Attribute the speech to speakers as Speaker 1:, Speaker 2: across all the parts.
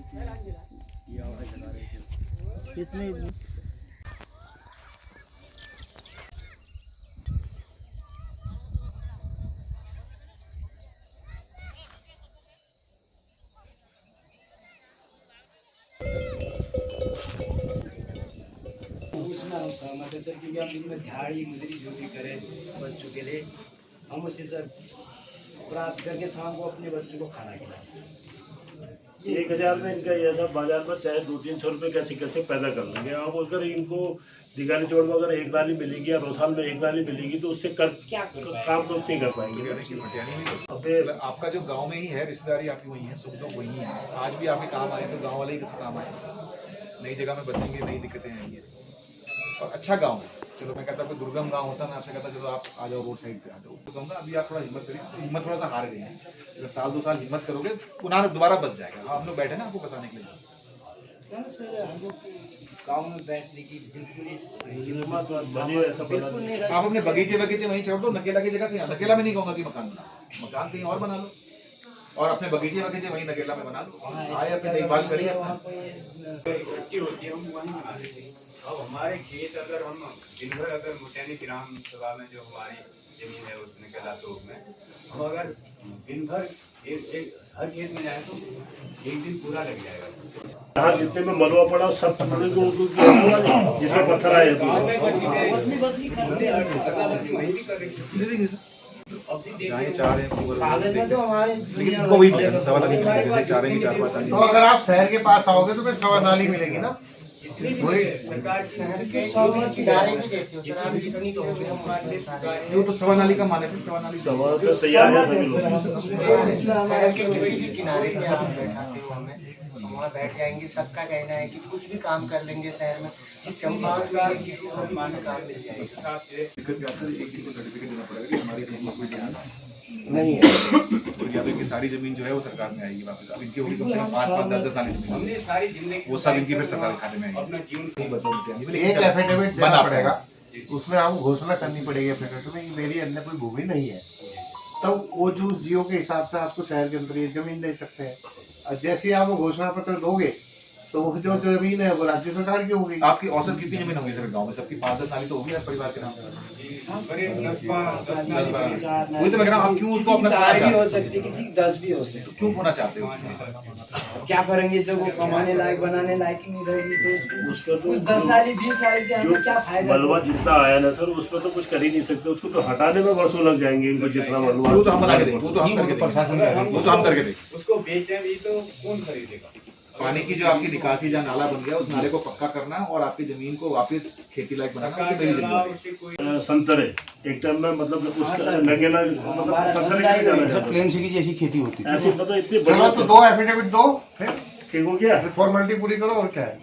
Speaker 1: कितने
Speaker 2: उसमें हम सहमत है सर, क्योंकि हम इनमें दिहाड़ी मजदूरी जो भी करें बच्चों के लिए, हम उसे सर प्राप्त करके शाम को अपने बच्चों को खाना खिलाते हैं।
Speaker 3: 1000 में इनका ये सब बाजार में चाहे 200-300 रुपये कैसे कैसे पैदा कर लेंगे। अब अगर इनको दिगाली चौड़ में अगर एक नाली मिलेगी या रोसाल में एक नाली मिलेगी तो उससे कर क्या काम तो नहीं कर पाएंगे।
Speaker 4: अब आपका जो गांव में ही है, रिश्तेदारी आपकी वही है, सुख दुख वही है। आज भी आपके काम आए तो गांव वाले ही काम आए, नई जगह में बसेंगे, नई दिक्कतें आएंगी और अच्छा गाँव है। चलो मैं कहता कोई दुर्गम गांव होता, मैं आपसे कहता चलो आप आ जाओ रोड साइड पे आ जाओ, तो कहूँगा अभी आप थोड़ा हिम्मत करिए। तो हिम्मत थोड़ा सा हार गई है, अगर 1-2 साल हिम्मत करोगे पुनः दोबारा बस जाएगा। आप लोग बैठे ना आपको बसाने के लिए।
Speaker 2: सर हम लोग गाँव में बैठने की बिल्कुल
Speaker 4: आप अपने बगीचे वहीं छोड़ दो, नकेला की जगह कहीं, नकेला में नहीं कहूँगा कि मकान बनाओ, मकान कहीं और बना लो और अपने बगीचे वहीं नकेला में बना लो। आए अपनी देखभाल करिए।
Speaker 5: इकट्ठी होती है, हम वहीं बना लेते हैं। अब हमारे खेत अगर हम दिन भर अगर मुटैनी ग्राम सभा में जो हमारी जमीन है उस निकला तो में हम अगर दिन भर हर खेत में जाए तो एक दिन पूरा लग जाएगा।
Speaker 3: यहाँ जितने में मलबा पड़ा सब पत्थरों को जिसमें पत्थर आए
Speaker 5: वहीं भी कर रही
Speaker 4: चाह रहे हैं लेकिन इनको वही सवाल नहीं मिलेगा, जैसे चाह रहे हैं 4-5 साल।
Speaker 6: तो अगर आप शहर के पास आओगे तो फिर सवा नाली मिलेगी ना।
Speaker 5: वही सरकार
Speaker 2: शहर के किनारे भी देते हो सर, आप जितनी कहोगे हम उतने सारे।
Speaker 4: वो तो सवा नाली का माने, फिर सवा नाली
Speaker 3: तैयार है सभी लोग।
Speaker 2: शहर के किसी भी किनारे पे आप बैठाते हो हमें, हम वहाँ बैठ जाएंगे। सबका कहना है कि कुछ भी काम कर लेंगे शहर में, चंपावत में किसी को भी कुछ काम मिल जाएगा।
Speaker 4: दिक्कत क्या है, एक को सर्टिफिकेट देना पड़ेगा कि हमारी कहीं कोई जमीन
Speaker 2: नहीं है
Speaker 4: और या तो इनकी सारी जमीन जो है वो सरकार में आएगी वापस। अब इनकी होगी कम से कम 5-5, 10-10 साल जमीन,
Speaker 5: हमने सारी जिंदगी
Speaker 4: वो सब इनकी फिर सरकारी खाते में आएगी।
Speaker 5: अपना जीवन
Speaker 6: एक एफिडेविट देना पड़ेगा, उसमें आपको घोषणा करनी पड़ेगी एफिडेविट में कि मेरी अन्य कोई भूमि नहीं है, तो वो जो जियो के हिसाब से आपको शहर के अंदर ये जमीन दे सकते हैं। और जैसे आप वो घोषणा पत्र दोगे तो वो जो जमीन है वो राज्य सरकार की होगी।
Speaker 4: आपकी औसत कितनी जमीन होगी सर गांव में? सबकी 5-10 साल तो होगी हर परिवार के नाम। वही तो मैं कह रहा हूँ, आप क्यों उसको अपना
Speaker 2: भी हो सकती, किसी की 10 भी हो सकती।
Speaker 4: तो क्यों होना चाहते हो?
Speaker 2: क्या करेंगे जब वो कमाने लायक बनाने लायक ही नहीं रहेगी तो
Speaker 3: उसका
Speaker 2: उस 10 नाली 20 नाली से हमें क्या फायदा?
Speaker 3: मलबा जितना आया ना सर उस पर तो कुछ कर ही नहीं सकते, उसको तो हटाने में वर्षों लग जाएंगे इनको जितना मलबा।
Speaker 4: वो तो हम बना के दें, वो तो हम करके दें, प्रशासन उसको हम करके दें।
Speaker 5: उसको बेचें भी तो कौन खरीदेगा?
Speaker 4: पानी की जो आपकी निकासी जहाँ नाला बन गया उस नाले को पक्का करना और आपकी जमीन को वापस खेती लायक बनाना, वो मेरी जिम्मेदारी।
Speaker 3: संतरे एक टाइम में मतलब उसका नगेला मतलब संतरे की जाना
Speaker 1: प्लेन सिटी जैसी खेती होती है।
Speaker 3: ऐसी मतलब इतनी
Speaker 6: चलो तो 2 एफिडेविट दो, फिर
Speaker 3: ठीक हो गया,
Speaker 6: फॉर्मेलिटी पूरी करो और क्या है।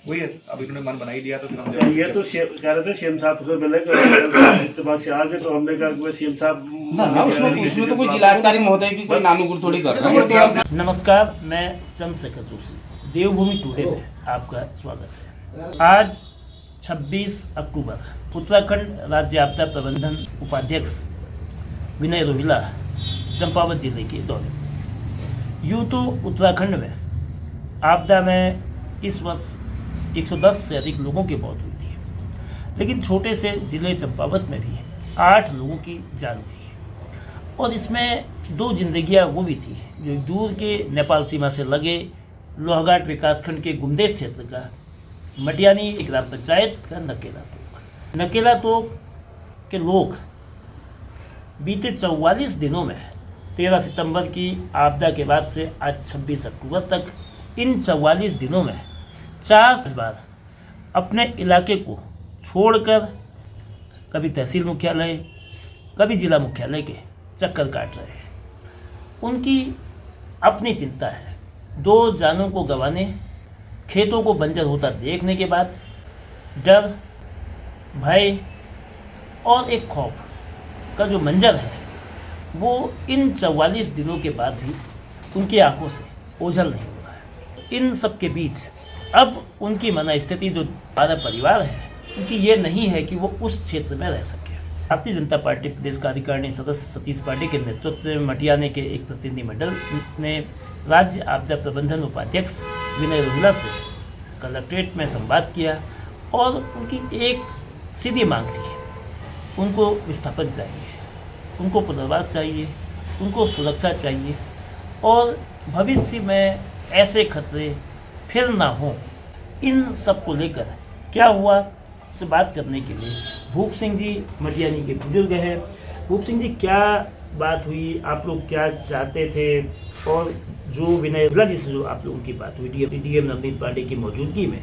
Speaker 4: वही है, अब इन्होंने मन बना ही लिया तो फिर हम
Speaker 3: ये तो कह रहे थे सीएम साहब से मिलेगा इत्तेफाक से आगे, तो हमने कहा कि सीएम साहब
Speaker 1: उसमें तो कोई जिलाधिकारी महोदय की कोई नानुकुल थोड़ी कर रहा है।
Speaker 7: नमस्कार, मैं चंद्रशेखर जोशी, देवभूमि टुडे में आपका स्वागत है। आज 26 अक्टूबर उत्तराखंड राज्य आपदा प्रबंधन उपाध्यक्ष विनय रोहिला चंपावत जिले के दौरे। यूँ तो उत्तराखंड में आपदा में इस वर्ष 110 से अधिक लोगों की मौत हुई थी, लेकिन छोटे से जिले चंपावत में भी 8 लोगों की जान गई और इसमें 2 जिंदगियां वो भी थी जो दूर के नेपाल सीमा से लगे लोहाघाट विकासखंड के गुमदेश क्षेत्र का मटियानी ग्राम पंचायत का नकेला तोक के लोग बीते 44 दिनों में 13 सितंबर की आपदा के बाद से आज 26 अक्टूबर तक इन 44 दिनों में 4 बार अपने इलाके को छोड़कर कभी तहसील मुख्यालय कभी जिला मुख्यालय के चक्कर काट रहे हैं। उनकी अपनी चिंता है, 2 जानों को गंवाने, खेतों को बंजर होता देखने के बाद डर, भय और एक खौफ का जो मंजर है वो इन 44 दिनों के बाद भी उनकी आंखों से ओझल नहीं हुआ है। इन सब के बीच अब उनकी मनस्थिति जो हमारा परिवार है उनकी ये नहीं है कि वो उस क्षेत्र में रह सके। भारतीय जनता पार्टी प्रदेश कार्यकारिणी सदस्य सतीश पांडे के नेतृत्व में मटियाने के एक प्रतिनिधिमंडल ने राज्य आपदा प्रबंधन उपाध्यक्ष विनय रोहिला से कलेक्ट्रेट में संवाद किया और उनकी एक सीधी मांग थी। उनको विस्थापन चाहिए, उनको पुनर्वास चाहिए, उनको सुरक्षा चाहिए और भविष्य में ऐसे खतरे फिर ना हों। इन सब को लेकर क्या हुआ से बात करने के लिए भूप सिंह जी मटियानी के बुजुर्ग हैं। भूप सिंह जी, क्या बात हुई, आप लोग क्या चाहते थे? और जो विनय रोहिला जी से जो आप लोगों की बात हुई डीएम नवनीत पांडे की मौजूदगी में,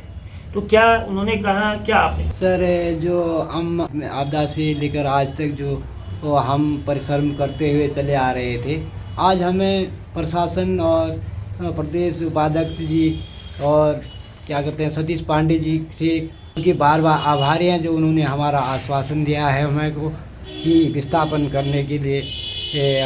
Speaker 7: तो क्या उन्होंने कहा, क्या आपने?
Speaker 8: सर, जो हम आपदा से लेकर आज तक जो हम परिश्रम करते हुए चले आ रहे थे, आज हमें प्रशासन और प्रदेश उपाध्यक्ष जी और क्या कहते हैं सतीश पांडे जी से उनके बार बार आभारी हैं, जो उन्होंने हमारा आश्वासन दिया है हमें को कि विस्थापन करने के लिए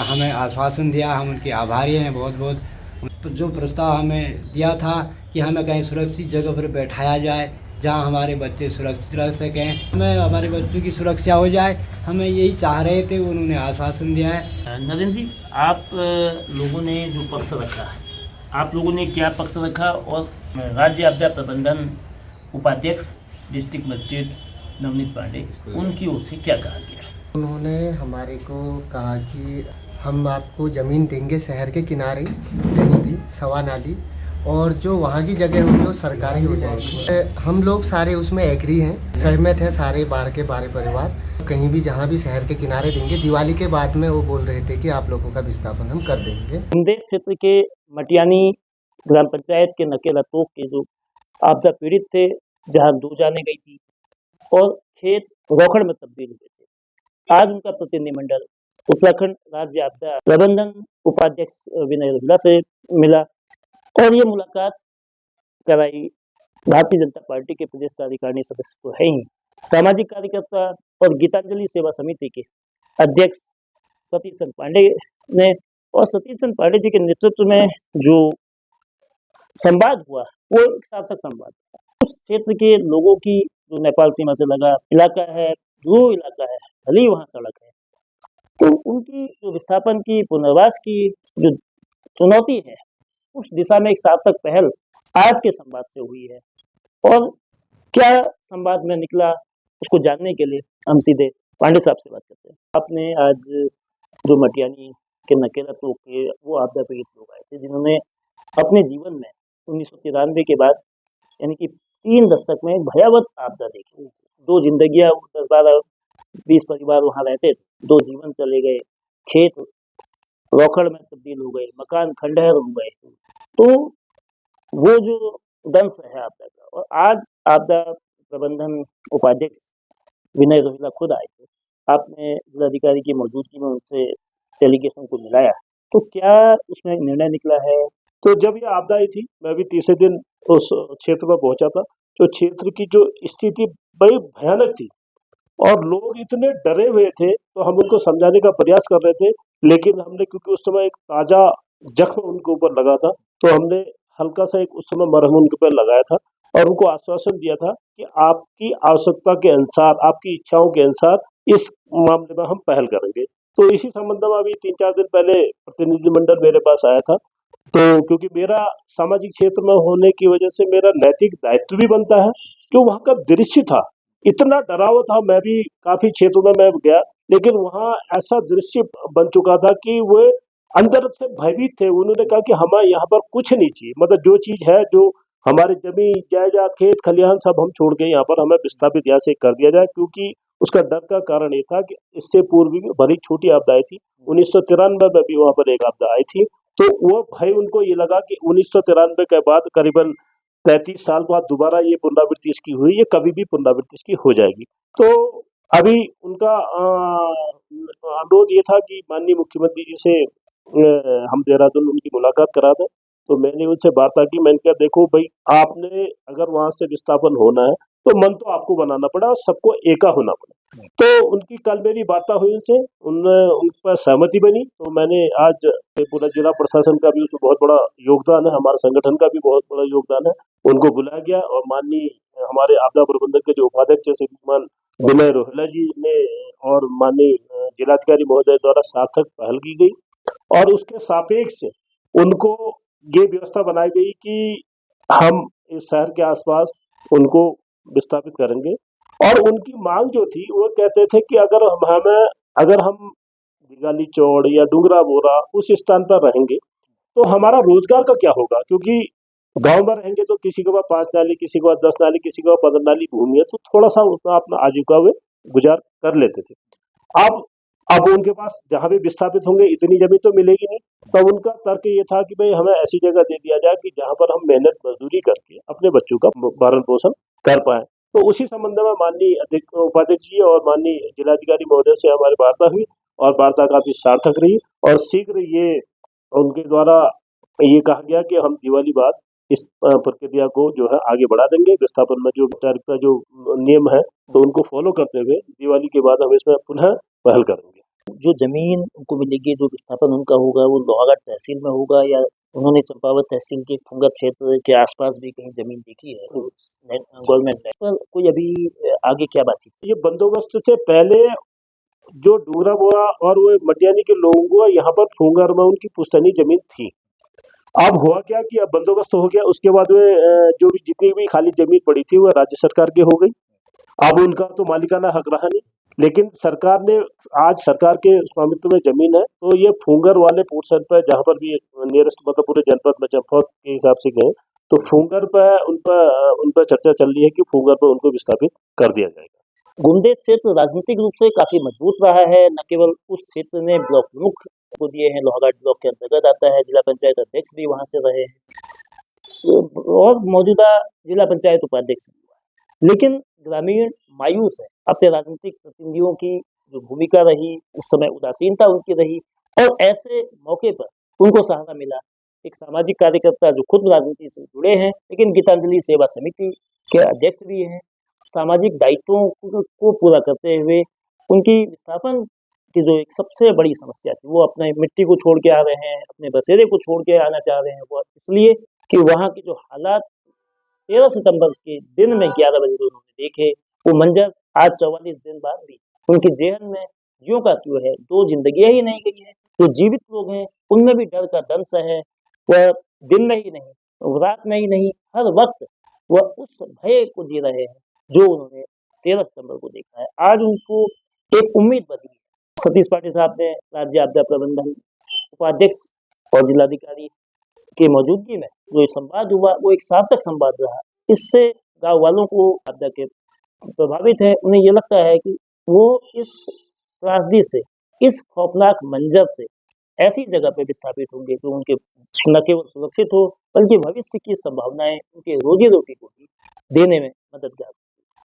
Speaker 8: हमें आश्वासन दिया। हम उनके आभारी हैं बहुत बहुत। जो प्रस्ताव हमें दिया था कि हमें कहीं सुरक्षित जगह पर बैठाया जाए जहां हमारे बच्चे सुरक्षित रह सकें, हमें हमारे बच्चों की सुरक्षा हो जाए, हमें यही चाह रहे थे, उन्होंने आश्वासन दिया है।
Speaker 7: नरेंद्र जी, आप लोगों ने जो पक्ष रखा, आप लोगों ने क्या पक्ष रखा और राज्य आपदा प्रबंधन उपाध्यक्ष डिस्ट्रिक्ट मजिस्ट्रेट नवनीत पांडे, उनकी ओर से क्या कहा गया?
Speaker 2: उन्होंने हमारे को कहा कि हम आपको ज़मीन देंगे शहर के किनारे कहीं भी सवा नाली, और जो वहाँ की जगह होगी वो सरकारी हो जाएगी। हम लोग सारे उसमें एग्री हैं, सहमत हैं सारे 12 के 12 परिवार। कहीं भी जहाँ भी शहर के किनारे देंगे। दिवाली के बाद में वो बोल रहे थे कि आप लोगों का विस्थापन हम कर देंगे।
Speaker 7: बुंदेश क्षेत्र के मटियानी ग्राम पंचायत के नकेला तोक के जो आपदा पीड़ित थे, जहाँ 2 जाने गई थी और खेत रोकड़ में तब्दील हुए थे, आज उनका प्रतिनिधिमंडल उत्तराखंड राज्य आपदा प्रबंधन उपाध्यक्ष विनय रोहिला से मिला और ये मुलाकात कराई। भारतीय जनता पार्टी के प्रदेश कार्यकारिणी सदस्य तो है ही, सामाजिक कार्यकर्ता और गीतांजलि सेवा समिति के अध्यक्ष सतीश चंद्र पांडे ने, और सतीश चंद्र पांडे जी के नेतृत्व में जो संवाद हुआ वो एक सार्थक संवाद था। उस क्षेत्र के लोगों की, जो नेपाल सीमा से लगा इलाका है, ध्रुव इलाका है, भली वहाँ सड़क है, तो उनकी जो विस्थापन की, पुनर्वास की जो चुनौती है, उस दिशा में एक सार्थक पहल आज के संवाद से हुई है। और क्या संवाद में निकला उसको जानने के लिए हम सीधे पांडे साहब से बात करते हैं। आपने आज जो मटियानी के नकेला तोक के वो आपदा पीड़ित लोग आए थे, जिन्होंने अपने जीवन में 1993 के बाद यानी कि 3 दशक में एक भयावह आपदा देखी। 2 जिंदगियां, 10-12-20 परिवार वहाँ रहते थे, 2 जीवन चले गए, खेत रोकड़ में तब्दील हो गए, मकान खंडहर हो गए। तो वो जो दंश है आपदा का, और आज आपदा प्रबंधन उपाध्यक्ष विनय रोहिला खुद आए थे, आपने जिलाधिकारी की मौजूदगी में उनसे डेलीगेशन को मिलाया, तो क्या उसमें निर्णय निकला है?
Speaker 3: तो जब ये आपदा आई थी, मैं भी तीसरे दिन उस क्षेत्र पर पहुंचा था। तो क्षेत्र की जो स्थिति बड़ी भयानक थी और लोग इतने डरे हुए थे, तो हम उनको समझाने का प्रयास कर रहे थे, लेकिन हमने, क्योंकि उस समय एक ताज़ा जख्म उनके ऊपर लगा था, तो हमने हल्का सा एक उस समय मरहम उनके ऊपर लगाया था और उनको आश्वासन दिया था कि आपकी आवश्यकता के अनुसार, आपकी इच्छाओं के अनुसार इस मामले में हम पहल करेंगे। तो इसी संबंध में अभी 3-4 दिन पहले प्रतिनिधिमंडल मेरे पास आया था। तो क्योंकि मेरा सामाजिक क्षेत्र में होने की वजह से मेरा नैतिक दायित्व भी बनता है, जो वहाँ का दृश्य था इतना डरावना था। मैं भी काफी क्षेत्रों में मैं गया, लेकिन वहाँ ऐसा दृश्य बन चुका था कि वो अंदर से भयभीत थे। उन्होंने कहा कि हमें यहाँ पर कुछ नहीं चाहिए, मतलब जो चीज है, जो हमारे जमीन जायदाद खेत खलिहान सब हम छोड़ के यहाँ पर हमें विस्थापित यहाँ से कर दिया जाए, क्योंकि उसका डर का कारण ये था कि इससे पूर्व भी बड़ी छोटी आपदा आई थी। 1993 में भी वहाँ पर एक आपदा आई थी, तो वो भाई उनको ये लगा कि 1993 के बाद करीबन 33 साल बाद दोबारा ये पुनरावृत्ति इसकी हुई, ये कभी भी पुनरावृत्ति इसकी हो जाएगी। तो अभी उनका अनुरोध ये था कि माननीय मुख्यमंत्री जी से हम देहरादून उनकी मुलाकात करा दें। तो मैंने उनसे वार्ता की, मैंने कहा देखो भाई, आपने अगर वहाँ से विस्थापन होना है तो मन तो आपको बनाना पड़ा और सबको एका होना पड़ा। तो उनकी कल मेरी वार्ता हुई उनसे, उन पर सहमति बनी। तो मैंने आज पूरा जिला प्रशासन का भी उसमें बहुत बड़ा योगदान है, हमारे संगठन का भी बहुत बड़ा योगदान है, उनको बुलाया गया और माननीय हमारे आपदा प्रबंधन के जो उपाध्यक्ष श्रीमान विनय रोहिला जी ने और माननीय जिलाधिकारी महोदय द्वारा सार्थक पहल की गई और उसके सापेक्ष उनको ये व्यवस्था बनाई गई कि हम इस शहर के आसपास उनको विस्थापित करेंगे। और उनकी मांग जो थी वो कहते थे कि अगर हम दिगाली चौड़ या डूंगरा बोरा उस स्थान पर रहेंगे तो हमारा रोजगार का क्या होगा, क्योंकि गांव में रहेंगे तो किसी के पास 5 नाली, किसी के पास 10 नाली, किसी के पास 15 नाली भूमि है, तो थोड़ा सा उसमें अपना आजीविका वे गुजार कर लेते थे। अब उनके पास जहाँ भी विस्थापित होंगे इतनी जमीन तो मिलेगी नहीं, तब उनका तर्क ये था कि भाई हमें ऐसी जगह दे दिया जाए कि जहाँ पर हम मेहनत मजदूरी करके अपने बच्चों का भरण पोषण कर पाए। तो उसी संबंध में माननीय उपाध्यक्ष जी और माननीय जिलाधिकारी महोदय से हमारी वार्ता हुई और वार्ता काफी सार्थक रही और शीघ्र ये उनके द्वारा ये कहा गया कि हम दिवाली बाद इस प्रक्रिया को जो है आगे बढ़ा देंगे। विस्थापन में जो औपचारिकता जो नियम है तो उनको फॉलो करते हुए दिवाली के बाद हम इसमें पुनः पहल करेंगे।
Speaker 9: जो जमीन उनको मिलेगी, जो विस्थापन उनका होगा, वो लोहागढ़ तहसील में होगा या उन्होंने चंपावत तहसील के फुंगा क्षेत्र के आसपास भी कहीं जमीन देखी है गवर्नमेंट ने, पर कोई अभी आगे क्या बातचीत?
Speaker 3: ये बंदोबस्त से पहले जो डूंगरा बोरा और वो मटियानी के लोगों को यहाँ पर फुंगर में उनकी पुश्तैनी जमीन थी। अब हुआ क्या कि अब बंदोबस्त हो गया, उसके बाद वे जो भी जितनी भी खाली जमीन पड़ी थी वो राज्य सरकार की हो गई। अब उनका तो मालिकाना हक रहा नहीं, लेकिन सरकार ने आज सरकार के स्वामित्व में जमीन है, तो ये फुंगर वाले पोर्शन पर जहाँ पर भी नियरेस्ट मतलब पूरे जनपद में चंपावत के हिसाब से गए तो फुंगर पर उन पर चर्चा चल रही है कि फुंगर पर उनको विस्थापित कर दिया जाएगा।
Speaker 9: गुमदेव क्षेत्र राजनीतिक रूप से काफी मजबूत रहा है, न केवल उस क्षेत्र में ब्लॉक प्रमुख को दिए हैं, लोहागढ़ ब्लॉक के अंतर्गत आता है, जिला पंचायत अध्यक्ष भी वहां से रहे हैं और मौजूदा जिला पंचायत उपाध्यक्ष भी हुआ है। लेकिन ग्रामीण मायूस है, अपने राजनीतिक प्रतिनिधियों की जो भूमिका रही इस समय उदासीनता उनकी रही और ऐसे मौके पर उनको सहारा मिला एक सामाजिक कार्यकर्ता जो खुद राजनीति से जुड़े हैं लेकिन गीतांजलि सेवा समिति के अध्यक्ष भी हैं, सामाजिक दायित्वों को पूरा करते हुए उनकी विस्थापन की जो एक सबसे बड़ी समस्या थी वो अपने मिट्टी को छोड़ के आ रहे हैं, अपने बसेरे को छोड़ के आना चाह रहे हैं, वो इसलिए कि वहाँ के जो हालात 13 सितंबर के दिन में 11 बजे जो उन्होंने देखे वो मंजर आज 44 दिन बाद भी उनके जेहन में ज्यों का त्यों है। 2 जिंदगियां ही नहीं गई है, जो जीवित लोग हैं उनमें भी डर का दंश है। वह दिन में ही नहीं, रात में ही नहीं, हर वक्त वह उस भय को जी रहे हैं जो उन्होंने 13 सितंबर को देखा है। आज उनको एक उम्मीद बनी है। सतीश पाटिल साहब ने राज्य आपदा प्रबंधन उपाध्यक्ष और जिलाधिकारी के मौजूदगी में जो संवाद हुआ वो एक सार्थक संवाद रहा। इससे गांव वालों को आपदा के प्रभावित है, उन्हें ये लगता है कि वो इस त्रासदी से, इस खौफनाक मंजर से ऐसी जगह पे विस्थापित होंगे जो उनके न केवल सुरक्षित हो बल्कि भविष्य की संभावनाएं उनके रोजी रोटी को भी देने में मददगार